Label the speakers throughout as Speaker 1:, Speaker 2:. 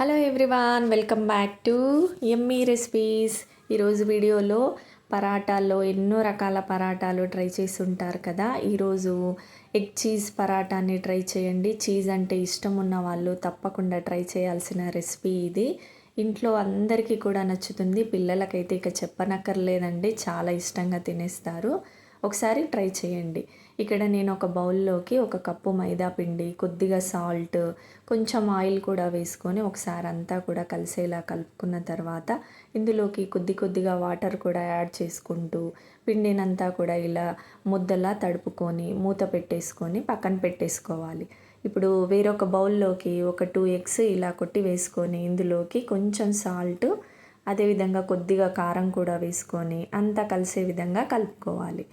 Speaker 1: Hello everyone, welcome back to yummy recipes. ఈరోజు వీడియోలో పరాటాల్లో ఎన్నో రకాల పరాటాలు ట్రై చేసి ఉంటారు కదా. ఈరోజు ఎగ్ చీజ్ పరాటాని ట్రై చేయండి. చీజ్ అంటే ఇష్టం ఉన్న వాళ్ళు తప్పకుండా ట్రై చేయాల్సిన రెసిపీ ఇది. ఇంట్లో అందరికీ కూడా నచ్చుతుంది. పిల్లలకైతే ఇక చెప్పనక్కర్లేదండి, చాలా ఇష్టంగా తినేస్తారు. ఒకసారి ట్రై చేయండి. ఇక్కడ నేను ఒక బౌల్లోకి 1 కప్పు మైదా పిండి, కొద్దిగా సాల్ట్, కొంచెం ఆయిల్ కూడా వేసుకొని ఒకసారి అంతా కూడా కలిసేలా కలుపుకున్న తర్వాత ఇందులోకి కొద్దిగా వాటర్ కూడా యాడ్ చేసుకుంటూ పిండినంతా కూడా ఇలా ముద్దలా తడుపుకొని మూత పెట్టేసుకొని పక్కన పెట్టేసుకోవాలి. ఇప్పుడు వేరొక బౌల్లోకి ఒక 2 ఎగ్స్ ఇలా కొట్టి వేసుకొని ఇందులోకి కొంచెం సాల్ట్, అదేవిధంగా కొద్దిగా కారం కూడా వేసుకొని అంతా కలిసే విధంగా కలుపుకోవాలి.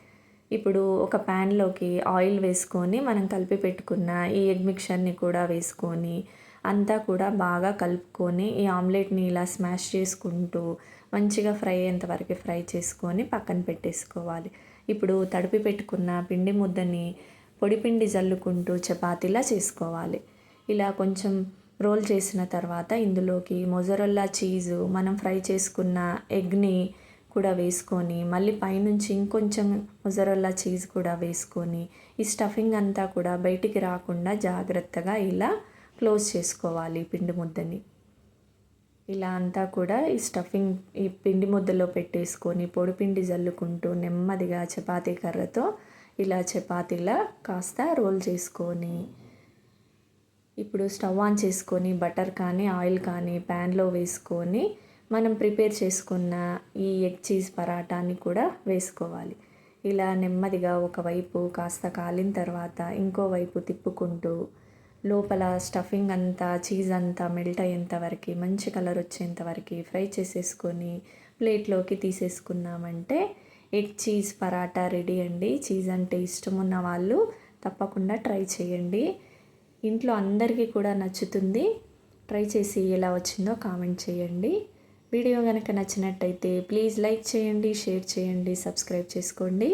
Speaker 1: ఇప్పుడు ఒక ప్యాన్లోకి ఆయిల్ వేసుకొని మనం కలిపి పెట్టుకున్న ఈ ఎగ్ మిక్చర్ని కూడా వేసుకొని అంతా కూడా బాగా కలుపుకొని ఈ ఆమ్లెట్ని ఇలా స్మాష్ చేసుకుంటూ మంచిగా ఫ్రై అయ్యేంత వరకు ఫ్రై చేసుకొని పక్కన పెట్టేసుకోవాలి. ఇప్పుడు తడిపి పెట్టుకున్న పిండి ముద్దని పొడి పిండి జల్లుకుంటూ చపాతీలా చేసుకోవాలి. ఇలా కొంచెం రోల్ చేసిన తర్వాత ఇందులోకి మొజరెల్లా చీజు, మనం ఫ్రై చేసుకున్న ఎగ్ని కూడా వేసుకొని మళ్ళీ పైనుంచి ఇంకొంచెం మొజరెల్లా చీజ్ కూడా వేసుకొని ఈ స్టఫింగ్ అంతా కూడా బయటికి రాకుండా జాగ్రత్తగా ఇలా క్లోజ్ చేసుకోవాలి పిండి ముద్దని. ఇలా అంతా కూడా ఈ స్టఫింగ్ ఈ పిండి ముద్దలో పెట్టేసుకొని పొడిపిండి జల్లుకుంటూ నెమ్మదిగా చపాతీ కర్రతో ఇలా చపాతీలా కాస్త రోల్ చేసుకొని ఇప్పుడు స్టవ్ ఆన్ చేసుకొని బటర్ కానీ ఆయిల్ కానీ ప్యాన్లో వేసుకొని మనం ప్రిపేర్ చేసుకున్న ఈ ఎగ్ చీజ్ పరాటాని కూడా వేసుకోవాలి. ఇలా నెమ్మదిగా ఒకవైపు కాస్త కాలిన తర్వాత ఇంకోవైపు తిప్పుకుంటూ లోపల స్టఫింగ్ అంతా చీజ్ అంతా మెల్ట్ అయ్యేంత వరకు మంచి కలర్ వచ్చేంత వరకు ఫ్రై చేసేసుకొని ప్లేట్లోకి తీసేసుకున్నామంటే ఎగ్ చీజ్ పరాటా రెడీ అండి. చీజ్ అంటే ఇష్టం ఉన్న వాళ్ళు తప్పకుండా ట్రై చేయండి. ఇంట్లో అందరికీ కూడా నచ్చుతుంది. ట్రై చేసి ఎలా వచ్చిందో కామెంట్ చేయండి. వీడియో కనుక నచ్చినట్టయితే ప్లీజ్ లైక్ చేయండి, షేర్ చేయండి, సబ్స్క్రైబ్ చేసుకోండి.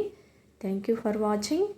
Speaker 1: Thank you for watching.